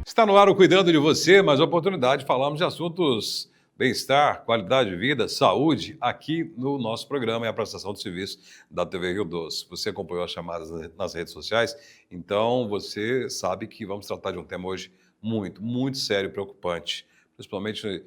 Está no ar o Cuidando de Você, mais uma oportunidade de falarmos de assuntos bem-estar, qualidade de vida, saúde, aqui no nosso programa e a prestação de serviço da TV Rio Doce. Você acompanhou as chamadas nas redes sociais, então você sabe que vamos tratar de um tema hoje muito sério e preocupante. Principalmente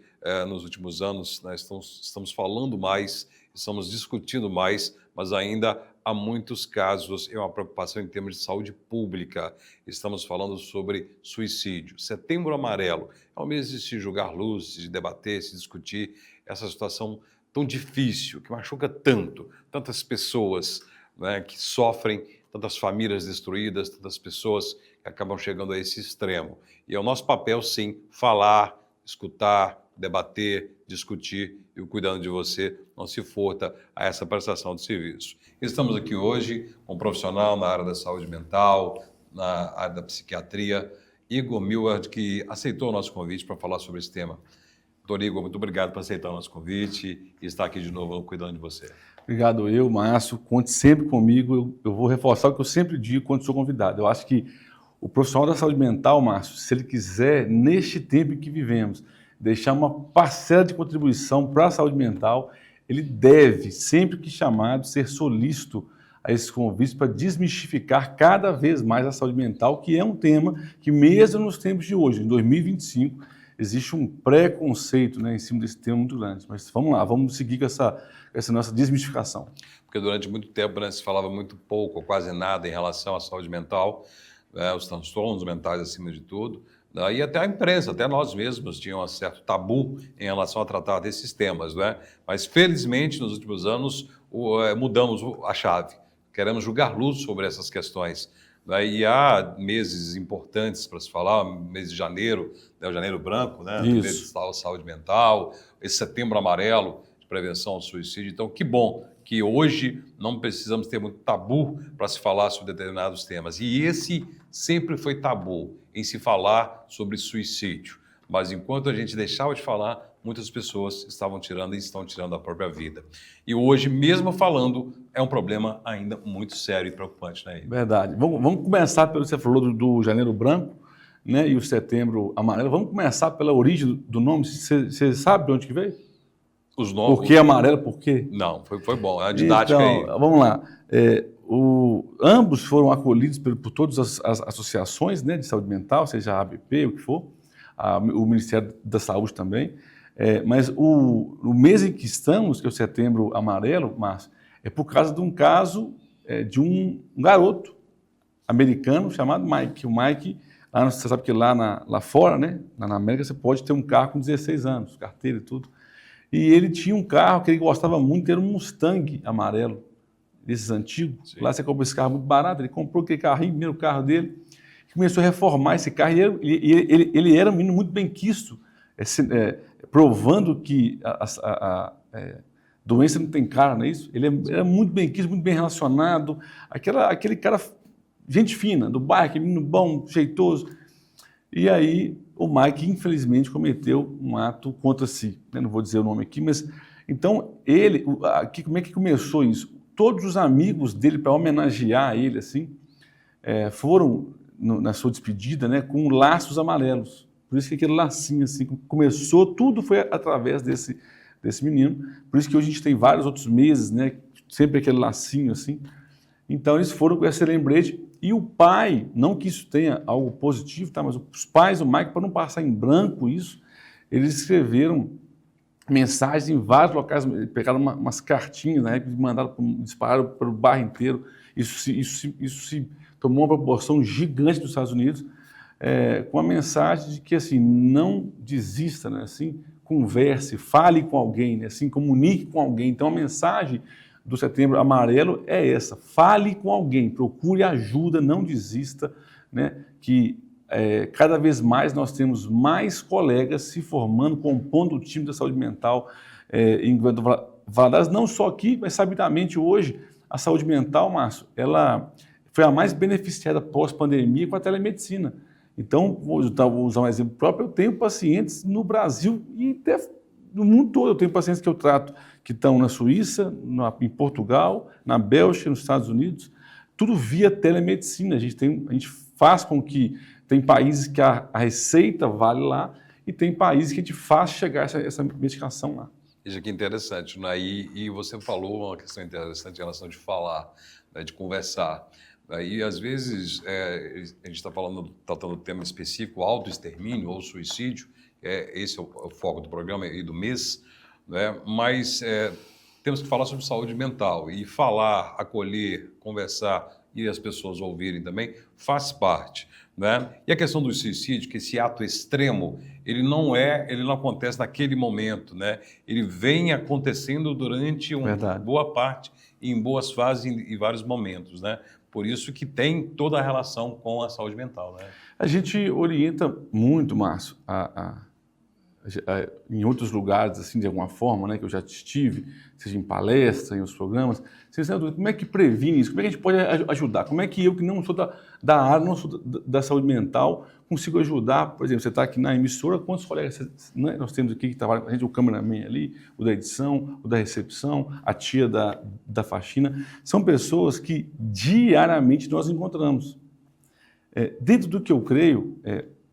nos últimos anos, nós estamos falando mais, estamos discutindo mais, mas ainda há muitos casos, é uma preocupação em termos de saúde pública. Estamos falando sobre suicídio. Setembro Amarelo é um mês de se julgar luz, de debater, se discutir essa situação tão difícil, que machuca tanto, tantas pessoas, né, que sofrem, tantas famílias destruídas, tantas pessoas que acabam chegando a esse extremo. E é o nosso papel, sim, falar, escutar, debater, discutir, e o Cuidando de Você não se furta a essa prestação de serviço. Estamos aqui hoje com um profissional na área da saúde mental, na área da psiquiatria, Igor Millard, que aceitou o nosso convite para falar sobre esse tema. Doutor Igor, muito obrigado por aceitar o nosso convite e estar aqui de novo Cuidando de Você. Obrigado Márcio. Conte sempre comigo. Eu vou reforçar o que eu sempre digo quando sou convidado. Eu acho que o profissional da saúde mental, Márcio, se ele quiser, neste tempo em que vivemos, deixar uma parcela de contribuição para a saúde mental, ele deve, sempre que chamado, ser solícito a esses convites para desmistificar cada vez mais a saúde mental, que é um tema que, mesmo nos tempos de hoje, em 2025, existe um preconceito, né, em cima desse tema muito grande. Mas vamos lá, vamos seguir com essa nossa desmistificação. Porque durante muito tempo, né, se falava muito pouco ou quase nada em relação à saúde mental, os transtornos mentais acima de tudo, e até a imprensa, até nós mesmos tinham um certo tabu em relação a tratar desses temas, né? Mas felizmente nos últimos anos mudamos a chave, queremos julgar luz sobre essas questões, né? E há meses importantes para se falar, mês de janeiro, né? O janeiro branco, né? Mês de saúde mental, esse setembro amarelo de prevenção ao suicídio. Então que bom que hoje não precisamos ter muito tabu para se falar sobre determinados temas. E esse sempre foi tabu, em se falar sobre suicídio. Mas enquanto a gente deixava de falar, muitas pessoas estavam tirando e estão tirando a própria vida. E hoje, mesmo falando, é um problema ainda muito sério e preocupante, né? Verdade. Vamos começar pelo que você falou do janeiro branco, né, e o setembro amarelo. Vamos começar pela origem do nome. Você sabe de onde que veio? Os nomes. Por que amarelo? Por quê? Não, foi bom. A didática então, aí. Vamos lá. Ambos foram acolhidos por todas as associações, né, de saúde mental, seja a ABP, o que for, o Ministério da Saúde também. Mas o mês em que estamos, que é o setembro amarelo, Márcio, é por causa de um caso de um garoto americano chamado Mike. O Mike, você sabe que lá fora, né, na América, você pode ter um carro com 16 anos, carteira e tudo. E ele tinha um carro que ele gostava muito, era um Mustang amarelo, desses antigos. Sim. Lá você compra esse carro muito barato, ele comprou aquele carrinho, primeiro carro dele, começou a reformar esse carro, e ele era um menino muito benquisto, provando que a doença não tem cara, não é isso? Ele era muito benquisto, muito bem relacionado, aquele cara, gente fina, do bairro, aquele menino bom, jeitoso. E aí o Mike, infelizmente, cometeu um ato contra si. Eu não vou dizer o nome aqui, mas... Então, como é que começou isso? Todos os amigos dele, para homenagear ele, assim, foram, na sua despedida, né, com laços amarelos. Por isso que aquele lacinho, assim, começou, tudo foi através desse menino. Por isso que hoje a gente tem vários outros meses, né, sempre aquele lacinho, assim. Então, eles foram com esse lembrete. E o pai, não que isso tenha algo positivo, tá? Mas os pais do Mike, para não passar em branco isso, eles escreveram mensagens em vários locais, pegaram umas cartinhas, né, mandaram, dispararam para o bairro inteiro. Isso se tomou uma proporção gigante nos Estados Unidos, com a mensagem de que, assim, não desista, né, assim, converse, fale com alguém, né, assim, comunique com alguém. Então, a mensagem do setembro amarelo é essa: fale com alguém, procure ajuda, não desista, né? Que cada vez mais nós temos mais colegas se formando, compondo o time da saúde mental em Valadares, não só aqui, mas sabidamente hoje a saúde mental, Márcio, ela foi a mais beneficiada pós-pandemia com a telemedicina. Então, vou usar um exemplo próprio, eu tenho pacientes no Brasil e até no mundo todo. Eu tenho pacientes que eu trato que estão na Suíça, em Portugal, na Bélgica, nos Estados Unidos, tudo via telemedicina. A gente faz com que Tem países que a receita vale lá e tem países que te faz chegar essa medicação lá. Veja que interessante, né? E você falou uma questão interessante em relação de falar, né, de conversar. Aí, às vezes, a gente está tratando do tema específico, autoextermínio ou suicídio, esse é o foco do programa e do mês, né? Mas temos que falar sobre saúde mental e falar, acolher, conversar e as pessoas ouvirem também faz parte, né? E a questão do suicídio, que esse ato extremo, ele não acontece naquele momento, né? Ele vem acontecendo durante uma boa parte, em boas fases, em vários momentos, né? Por isso que tem toda a relação com a saúde mental, né? A gente orienta muito, Márcio, em outros lugares, assim, de alguma forma, né, que eu já estive, seja em palestra, em outros programas, como é que previne isso? Como é que a gente pode ajudar? Como é que eu, que não sou da área, não sou da saúde mental, consigo ajudar? Por exemplo, você está aqui na emissora, quantos colegas nós temos aqui que trabalham com a gente, o cameraman ali, o da edição, o da recepção, a tia da faxina, são pessoas que diariamente nós encontramos. Dentro do que eu creio,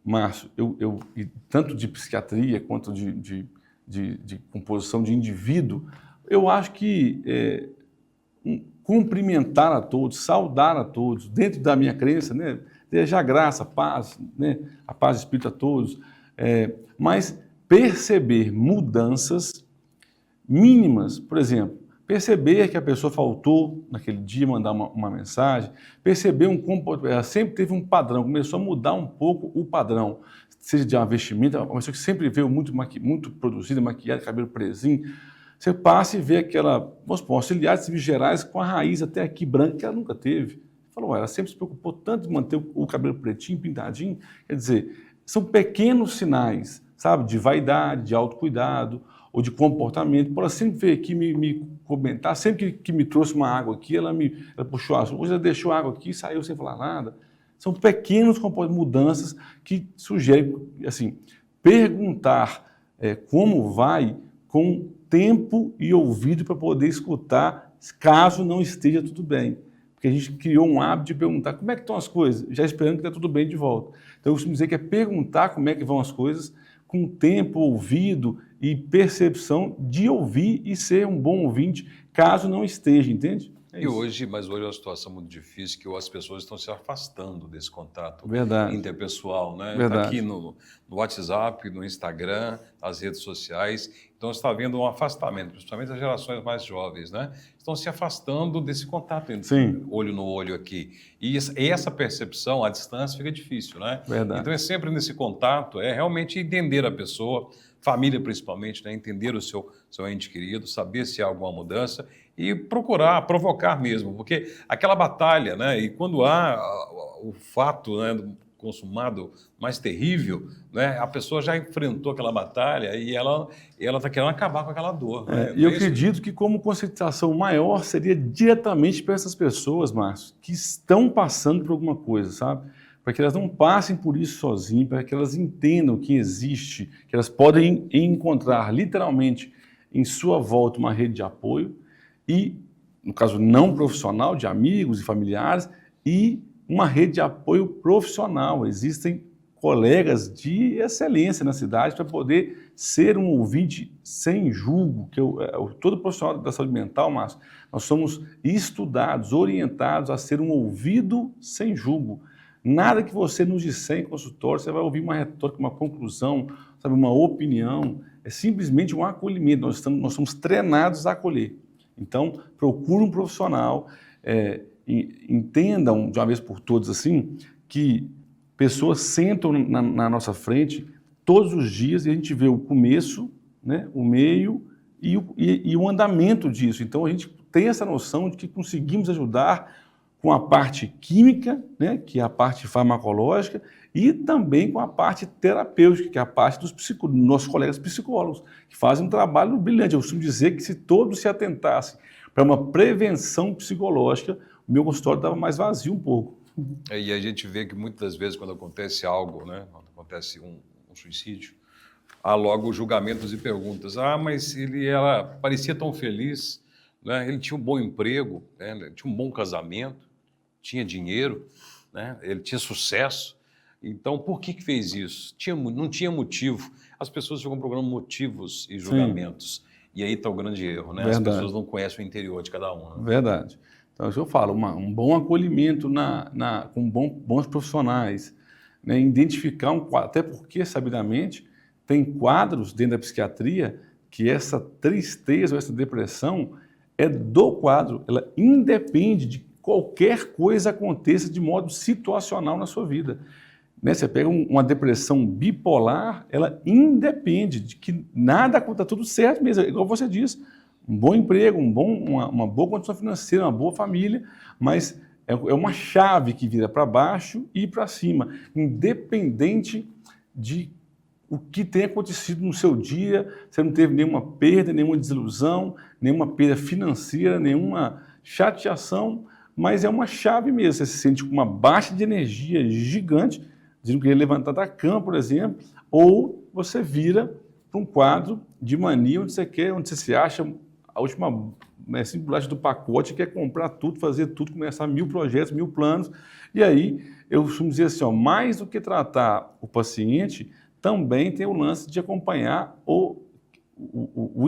Márcio, tanto de psiquiatria quanto de composição de indivíduo, eu acho que cumprimentar a todos, saudar a todos, dentro da minha crença, né, desejar graça, paz, né, a paz espírita a todos, mas perceber mudanças mínimas, por exemplo, perceber que a pessoa faltou naquele dia, mandar uma mensagem, perceber ela sempre teve um padrão, começou a mudar um pouco o padrão, seja de uma vestimenta, uma pessoa que sempre veio muito produzida, maquiada, cabelo presinho, você passa e vê vamos supor, auxiliares civis gerais com a raiz até aqui branca, que ela nunca teve. Falou, ela sempre se preocupou tanto de manter o cabelo pretinho, pintadinho, quer dizer, são pequenos sinais, sabe, de vaidade, de autocuidado, ou de comportamento, por ela sempre veio aqui me comentar, sempre que me trouxe uma água aqui, ela puxou a água, hoje ela deixou a água aqui e saiu sem falar nada. São pequenos mudanças que sugerem, assim, perguntar como vai com tempo e ouvido para poder escutar, caso não esteja tudo bem. Porque a gente criou um hábito de perguntar como é que estão as coisas, já esperando que está tudo bem de volta. Então eu costumo dizer que é perguntar como é que vão as coisas, com tempo, ouvido e percepção de ouvir e ser um bom ouvinte, caso não esteja, entende? Mas hoje é uma situação muito difícil que as pessoas estão se afastando desse contato interpessoal, né? Está aqui no WhatsApp, no Instagram, nas redes sociais. Então está havendo um afastamento, principalmente as gerações mais jovens, né? Estão se afastando desse contato olho no olho aqui. E essa percepção à distância fica difícil, né? Verdade. Então é sempre nesse contato, realmente entender a pessoa, família principalmente, né? Entender o seu ente querido, saber se há alguma mudança e provocar mesmo, porque aquela batalha, né? E quando há o fato, né, consumado mais terrível, né? A pessoa já enfrentou aquela batalha e ela está querendo acabar com aquela dor. Né? E eu acredito que como conscientização maior seria diretamente para essas pessoas, Márcio, que estão passando por alguma coisa, sabe? Para que elas não passem por isso sozinhas, para que elas entendam que existe, que elas podem encontrar literalmente em sua volta uma rede de apoio e, no caso não profissional, de amigos e familiares, e uma rede de apoio profissional. Existem colegas de excelência na cidade para poder ser um ouvinte sem julgo, todo profissional da saúde mental, Márcio, nós somos estudados, orientados a ser um ouvido sem julgo. Nada que você nos disser em consultório, você vai ouvir uma retórica, uma conclusão, sabe, uma opinião, é simplesmente um acolhimento, nós somos treinados a acolher. Então, procure um profissional, entendam de uma vez por todas assim, que pessoas sentam na nossa frente todos os dias e a gente vê o começo, né, o meio e o andamento disso. Então, a gente tem essa noção de que conseguimos ajudar com a parte química, né, que é a parte farmacológica, e também com a parte terapêutica, que é a parte dos nossos colegas psicólogos, que fazem um trabalho brilhante. Eu costumo dizer que se todos se atentassem para uma prevenção psicológica, o meu consultório estava mais vazio um pouco. E a gente vê que muitas das vezes quando acontece algo, né, quando acontece um suicídio, há logo julgamentos e perguntas. Mas ela parecia tão feliz, né? Ele tinha um bom emprego, né? Ele tinha um bom casamento, tinha dinheiro, né? Ele tinha sucesso. Então, por que fez isso? Não tinha motivo. As pessoas ficam procurando motivos e julgamentos. E aí está o grande erro, né? As pessoas não conhecem o interior de cada um. Né? Verdade. Então, isso eu falo, um bom acolhimento com bons profissionais, né? Identificar um quadro, até porque, sabidamente, tem quadros dentro da psiquiatria que essa tristeza ou essa depressão é do quadro, ela independe de qualquer coisa aconteça de modo situacional na sua vida. Né? Você pega uma depressão bipolar, ela independe de que nada está tudo certo mesmo, igual você disse, um bom emprego, uma boa condição financeira, uma boa família, mas é uma chave que vira para baixo e para cima, independente de o que tem acontecido no seu dia, você não teve nenhuma perda, nenhuma desilusão, nenhuma perda financeira, nenhuma chateação, mas é uma chave mesmo, você se sente com uma baixa de energia gigante, de não querer levantar da cama, por exemplo, ou você vira para um quadro de mania onde você se acha a última bolacha do pacote, quer comprar tudo, fazer tudo, começar 1000 projetos, 1000 planos, e aí eu costumo dizer assim, mais do que tratar o paciente, também tem o lance de acompanhar o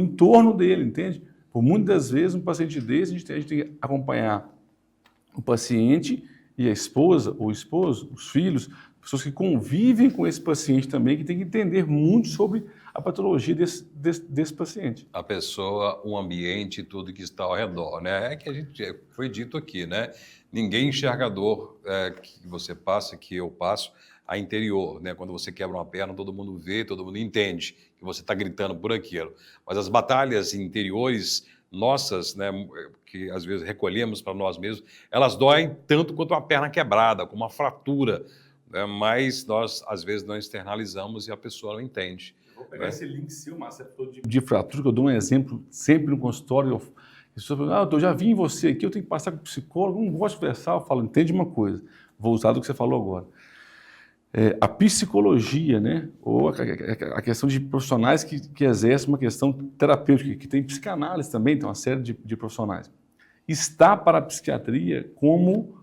entorno dele, entende? Por muitas vezes, um paciente desse, a gente tem que acompanhar o paciente e a esposa, ou o esposo, os filhos, pessoas que convivem com esse paciente também, que tem que entender muito sobre a patologia desse paciente. A pessoa, o ambiente, tudo que está ao redor, né? É que foi dito aqui, né? Ninguém enxerga a dor que você passa, que eu passo, a interior, né? Quando você quebra uma perna, todo mundo vê, todo mundo entende que você está gritando por aquilo. Mas as batalhas interiores nossas, né, que às vezes recolhemos para nós mesmos, elas doem tanto quanto uma perna quebrada, como uma fratura, né? Mas nós, às vezes, não externalizamos e a pessoa não entende. Vou pegar esse link seu, Márcio, de fratura, que eu dou um exemplo sempre no consultório. As pessoas falam, eu já vi em você aqui, eu tenho que passar com o psicólogo, não gosto de conversar. Eu falo, entende uma coisa, vou usar do que você falou agora. A psicologia, né, ou a questão de profissionais que exercem uma questão terapêutica, que tem psicanálise também, tem uma série de profissionais, está para a psiquiatria como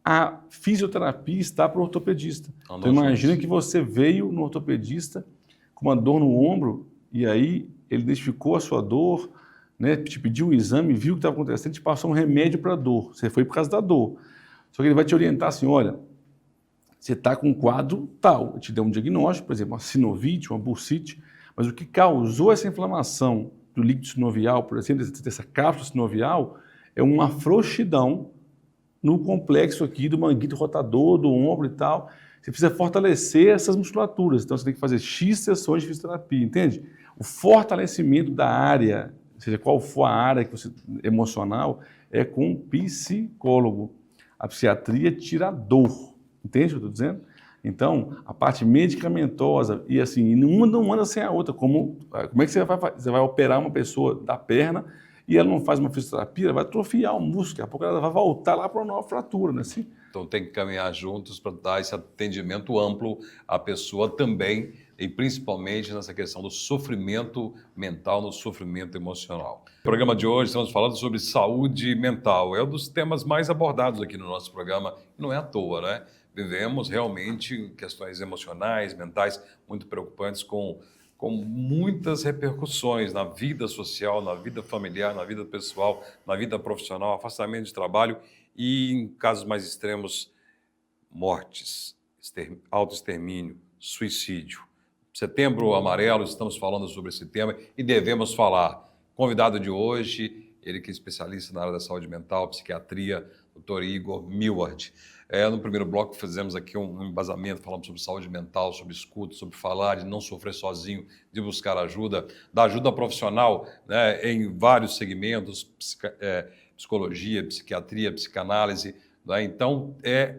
a fisioterapia está para o ortopedista. Então imagina que você veio no ortopedista com uma dor no ombro e aí ele identificou a sua dor, né, te pediu um exame, viu o que estava acontecendo, te passou um remédio para a dor. Você foi por causa da dor. Só que ele vai te orientar assim, olha, você está com um quadro tal, eu te deu um diagnóstico, por exemplo, uma sinovite, uma bursite, mas o que causou essa inflamação do líquido sinovial, por exemplo, dessa cápsula sinovial, é uma frouxidão no complexo aqui do manguito rotador, do ombro e tal. Você precisa fortalecer essas musculaturas, então você tem que fazer X sessões de fisioterapia, entende? O fortalecimento da área, seja qual for a área que você, emocional, é com um psicólogo. A psiquiatria tira a dor. Entende o que eu estou dizendo? Então, a parte medicamentosa, e assim, uma não anda sem a outra. Como é que você vai operar uma pessoa da perna e ela não faz uma fisioterapia, ela vai atrofiar o músculo, daqui a pouco ela vai voltar lá para uma nova fratura, né? Assim? Então tem que caminhar juntos para dar esse atendimento amplo à pessoa também, e principalmente nessa questão do sofrimento mental, no sofrimento emocional. No programa de hoje estamos falando sobre saúde mental. É um dos temas mais abordados aqui no nosso programa, e não é à toa, né? Vivemos realmente questões emocionais, mentais, muito preocupantes, com muitas repercussões na vida social, na vida familiar, na vida pessoal, na vida profissional, afastamento de trabalho e, em casos mais extremos, mortes, autoextermínio, suicídio. Setembro Amarelo, estamos falando sobre esse tema e devemos falar. Convidado de hoje, ele que é especialista na área da saúde mental, psiquiatria, Dr. Igor Millward. No primeiro bloco fizemos aqui um embasamento, falamos sobre saúde mental, sobre escuta, sobre falar, de não sofrer sozinho, de buscar ajuda, da ajuda profissional, né, em vários segmentos, psicologia, psiquiatria, psicanálise. Né? Então,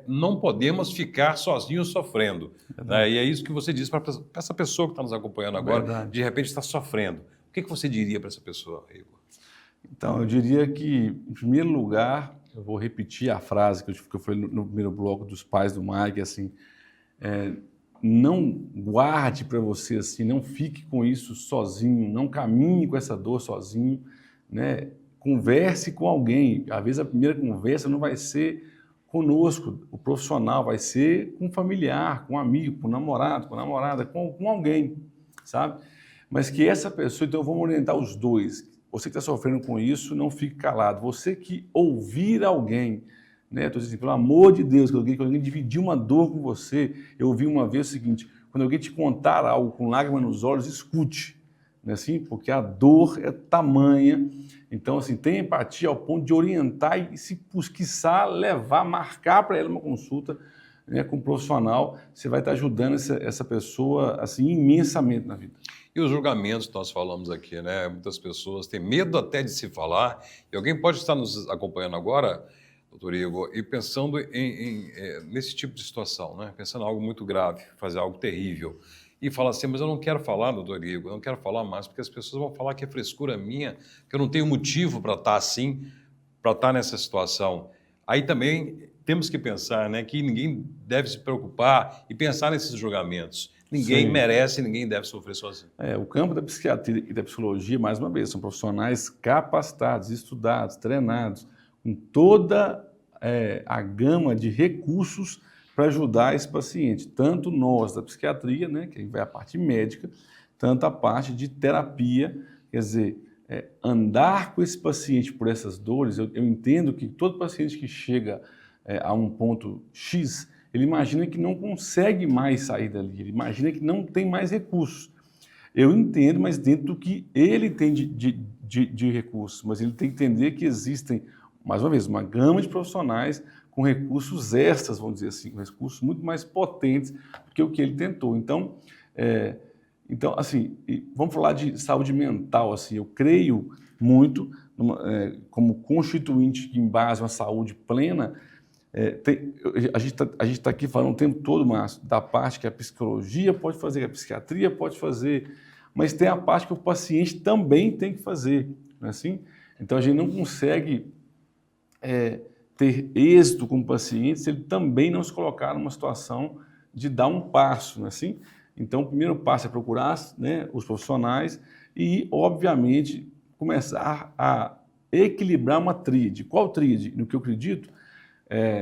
não podemos ficar sozinhos sofrendo. Né? E é isso que você diz para essa pessoa que está nos acompanhando agora, Verdade. de repente está sofrendo. O que você diria para essa pessoa, Igor? Então, eu diria que, em primeiro lugar, eu vou repetir a frase que eu falei no primeiro bloco dos pais do Mike, assim, não guarde para você, assim, não fique com isso sozinho, não caminhe com essa dor sozinho, né? Converse com alguém. Às vezes a primeira conversa não vai ser conosco, o profissional vai ser com um familiar, com um amigo, com um namorado, com uma namorada, com alguém, sabe? Mas que essa pessoa, então vamos orientar os dois. Você que está sofrendo com isso, não fique calado. Você que ouvir alguém, né? Estou dizendo, pelo amor de Deus, quando alguém dividir uma dor com você, eu ouvi uma vez o seguinte, quando alguém te contar algo com lágrimas nos olhos, escute, não é assim? Porque a dor é tamanha. Então, assim, tenha empatia ao ponto de orientar e, se quiçá, levar, marcar para ela uma consulta, né, com um profissional. Você vai estar ajudando essa pessoa assim, imensamente na vida. E os julgamentos que nós falamos aqui, né? Muitas pessoas têm medo até de se falar. E alguém pode estar nos acompanhando agora, doutor Igor, e pensando nesse tipo de situação, né? Pensando em algo muito grave, fazer algo terrível. E fala assim, mas eu não quero falar, doutor Igor, eu não quero falar mais, porque as pessoas vão falar que é frescura minha, que eu não tenho motivo para estar assim, para estar nessa situação. Aí também temos que pensar, né, que ninguém deve se preocupar e pensar nesses julgamentos. Ninguém Sim. merece, ninguém deve sofrer sozinho. O campo da psiquiatria e da psicologia, mais uma vez, são profissionais capacitados, estudados, treinados, com toda a gama de recursos para ajudar esse paciente. Tanto nós da psiquiatria, né, que vai a parte médica, tanto a parte de terapia, quer dizer, andar com esse paciente por essas dores. Eu entendo que todo paciente que chega a um ponto X, ele imagina que não consegue mais sair dali, ele imagina que não tem mais recursos. Eu entendo, mas dentro do que ele tem de recursos, mas ele tem que entender que existem, mais uma vez, uma gama de profissionais com recursos extras, vamos dizer assim, recursos muito mais potentes do que o que ele tentou. Então, assim, vamos falar de saúde mental, assim, eu creio muito, como constituinte que embasa uma saúde plena. A gente tá aqui falando o tempo todo, Márcio, da parte que a psicologia pode fazer, que a psiquiatria pode fazer, mas tem a parte que o paciente também tem que fazer, não é assim? Então a gente não consegue ter êxito com o paciente se ele também não se colocar numa situação de dar um passo, não é assim? Então o primeiro passo é procurar, né, os profissionais e, obviamente, começar a equilibrar uma tríade. Qual tríade? No que eu acredito,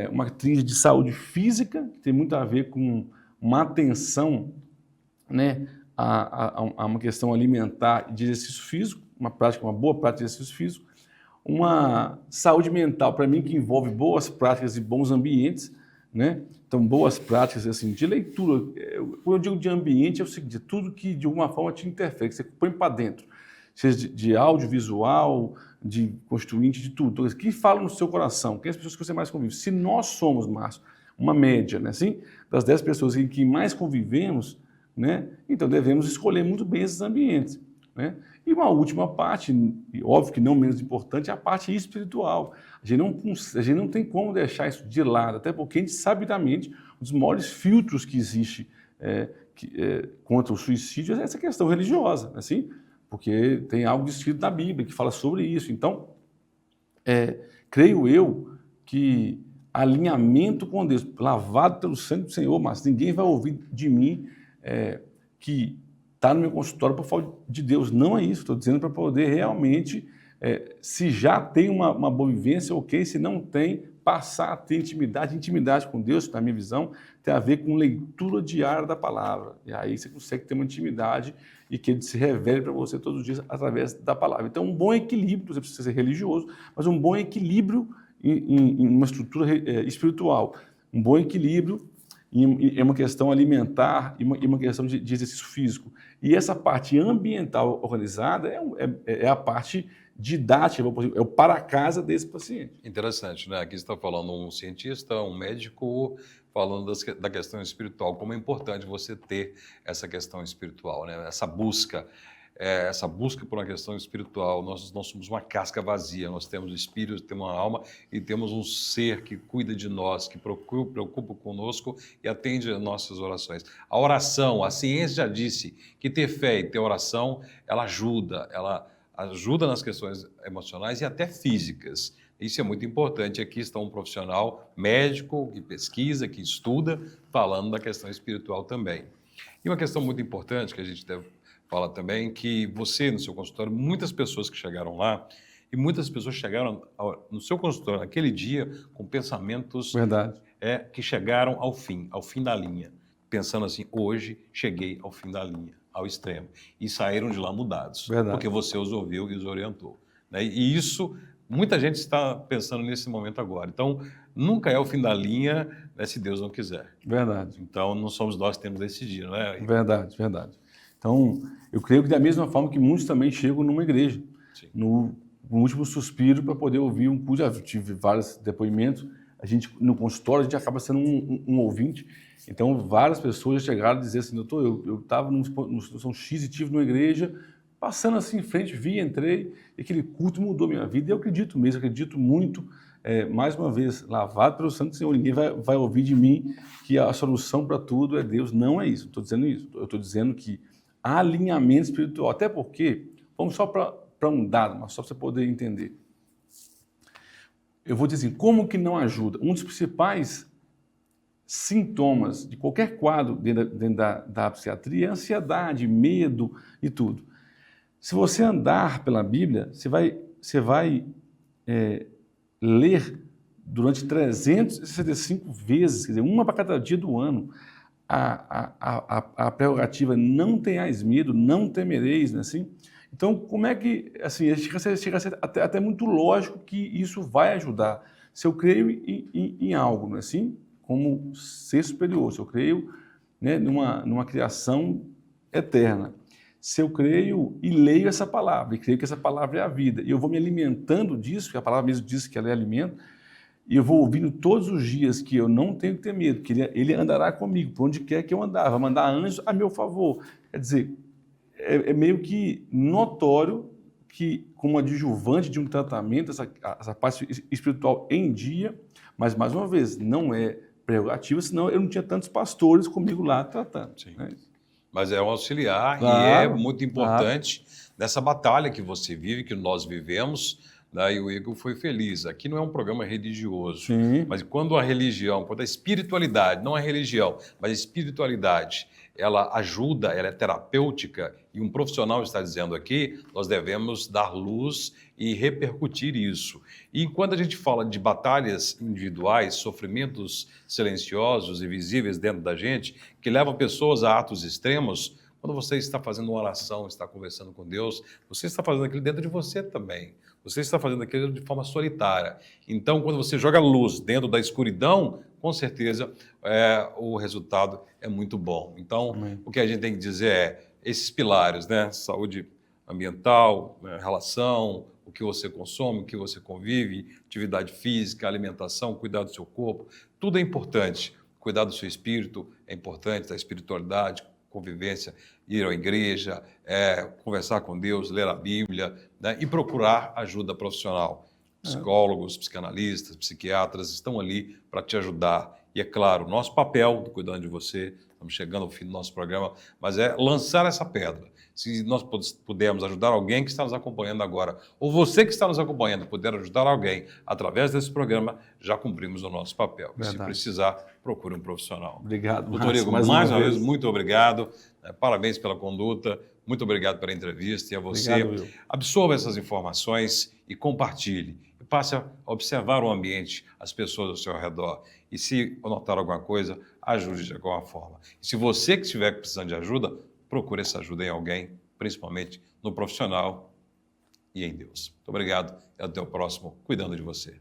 uma tríade de saúde física, que tem muito a ver com uma atenção, né, a uma questão alimentar e de exercício físico, uma boa prática de exercício físico, uma saúde mental, para mim, que envolve boas práticas e bons ambientes, né? Então, boas práticas assim, de leitura. Quando eu digo de ambiente, é o seguinte, tudo que de alguma forma te interfere, que você põe para dentro, seja de audiovisual, de constituinte, de tudo. O que fala no seu coração? Quem é as pessoas que você mais convive? Se nós somos, Márcio, uma média, né, assim, das 10 pessoas em que mais convivemos, né, então devemos escolher muito bem esses ambientes, né? E uma última parte, e óbvio que não menos importante, é a parte espiritual. A gente não tem como deixar isso de lado, até porque a gente sabidamente, um dos maiores filtros que existe contra o suicídio é essa questão religiosa, assim, porque tem algo escrito na Bíblia que fala sobre isso. Então, creio eu que alinhamento com Deus, lavado pelo sangue do Senhor, mas ninguém vai ouvir de mim que está no meu consultório por falta de Deus. Não é isso, estou dizendo para poder realmente, se já tem uma boa vivência, ok, se não tem, passar a ter intimidade com Deus, na minha visão, tem a ver com leitura diária da palavra. E aí você consegue ter uma intimidade e que ele se revele para você todos os dias através da palavra. Então, um bom equilíbrio, você precisa ser religioso, mas um bom equilíbrio em uma estrutura espiritual. Um bom equilíbrio em uma questão alimentar e uma questão de exercício físico. E essa parte ambiental organizada é a parte didática, é o para casa desse paciente. Interessante, né? Aqui você está falando um cientista, um médico, falando da questão espiritual, como é importante você ter essa questão espiritual, né? Essa busca por uma questão espiritual. Nós não somos uma casca vazia, nós temos espírito, temos uma alma e temos um ser que cuida de nós, que preocupa conosco e atende às nossas orações. A oração, a ciência já disse que ter fé e ter oração, ela ajuda nas questões emocionais e até físicas. Isso é muito importante. Aqui está um profissional médico que pesquisa, que estuda, falando da questão espiritual também. E uma questão muito importante que a gente deve falar também, que você, no seu consultório, muitas pessoas que chegaram lá E muitas pessoas chegaram no seu consultório naquele dia com pensamentos Verdade. que chegaram ao fim da linha. Pensando assim, hoje cheguei ao fim da linha, ao extremo. E saíram de lá mudados, Verdade. porque você os ouviu e os orientou. Né? E isso, muita gente está pensando nesse momento agora. Então, nunca é o fim da linha, né, se Deus não quiser. Verdade. Então, não somos nós que temos decidido, né? Verdade, verdade. Então, eu creio que da mesma forma que muitos também chegam numa igreja, Sim. no último suspiro para poder ouvir um culto. Já tive vários depoimentos. A gente, no consultório, a gente acaba sendo um ouvinte. Então, várias pessoas já chegaram a dizer assim, doutor, eu estava numa situação X e tive numa igreja, passando assim em frente, entrei, e aquele culto mudou minha vida. E eu acredito mesmo, acredito muito, mais uma vez, lavado pelo Santo Senhor. Ninguém vai ouvir de mim que a solução para tudo é Deus. Não é isso, não estou dizendo isso. Eu estou dizendo que há alinhamento espiritual. Até porque, vamos só para um dado, mas só para você poder entender. Eu vou dizer assim, como que não ajuda? Um dos principais sintomas de qualquer quadro dentro da psiquiatria é ansiedade, medo e tudo. Se você andar pela Bíblia, você vai ler durante 365 vezes, quer dizer, uma para cada dia do ano, a prerrogativa não tenhais medo, não temereis, não é assim? Então, como é que, assim, chega a ser até muito lógico que isso vai ajudar. Se eu creio em algo, não é assim? Como ser superior, se eu creio, né, numa criação eterna. Se eu creio e leio essa palavra, e creio que essa palavra é a vida, e eu vou me alimentando disso, porque a palavra mesmo diz que ela é alimento, e eu vou ouvindo todos os dias que eu não tenho que ter medo, que ele andará comigo, por onde quer que eu andar, vai mandar anjos a meu favor. Quer dizer, é meio que notório que, como adjuvante de um tratamento, essa parte espiritual em dia, mas, mais uma vez, não é prerrogativa, senão eu não tinha tantos pastores comigo lá tratando. Sim. Né? Mas é um auxiliar, Claro, e é muito importante nessa batalha que você vive, que nós vivemos, né? E o Igor foi feliz. Aqui não é um programa religioso, Sim. mas quando a religião, quando a espiritualidade, não a religião, mas a espiritualidade, ela ajuda, ela é terapêutica, e um profissional está dizendo aqui, nós devemos dar luz e repercutir isso. E quando a gente fala de batalhas individuais, sofrimentos silenciosos e visíveis dentro da gente, que levam pessoas a atos extremos, quando você está fazendo uma oração, está conversando com Deus, você está fazendo aquilo dentro de você também. Você está fazendo aquilo de forma solitária. Então, quando você joga luz dentro da escuridão, com certeza o resultado é muito bom. Então, Amém. O que a gente tem que dizer é esses pilares, né? Saúde ambiental, né? Relação, o que você consome, o que você convive, atividade física, alimentação, cuidar do seu corpo, tudo é importante. Cuidar do seu espírito é importante, da espiritualidade, convivência, ir à igreja, conversar com Deus, ler a Bíblia, né? E procurar ajuda profissional. Psicólogos, psicanalistas, psiquiatras estão ali para te ajudar. E é claro, nosso papel, cuidando de você, estamos chegando ao fim do nosso programa, mas é lançar essa pedra. Se nós pudermos ajudar alguém que está nos acompanhando agora, ou você que está nos acompanhando puder ajudar alguém através desse programa, já cumprimos o nosso papel. E se precisar, procure um profissional. Obrigado, Doutor Igor, mais uma vez, muito obrigado. Parabéns pela conduta. Muito obrigado pela entrevista. E a você, obrigado, absorva essas informações e compartilhe. E passe a observar o ambiente, as pessoas ao seu redor. E se notar alguma coisa, ajude de alguma forma. E se você que estiver precisando de ajuda, procure essa ajuda em alguém, principalmente no profissional e em Deus. Muito obrigado e até o próximo Cuidando de Você.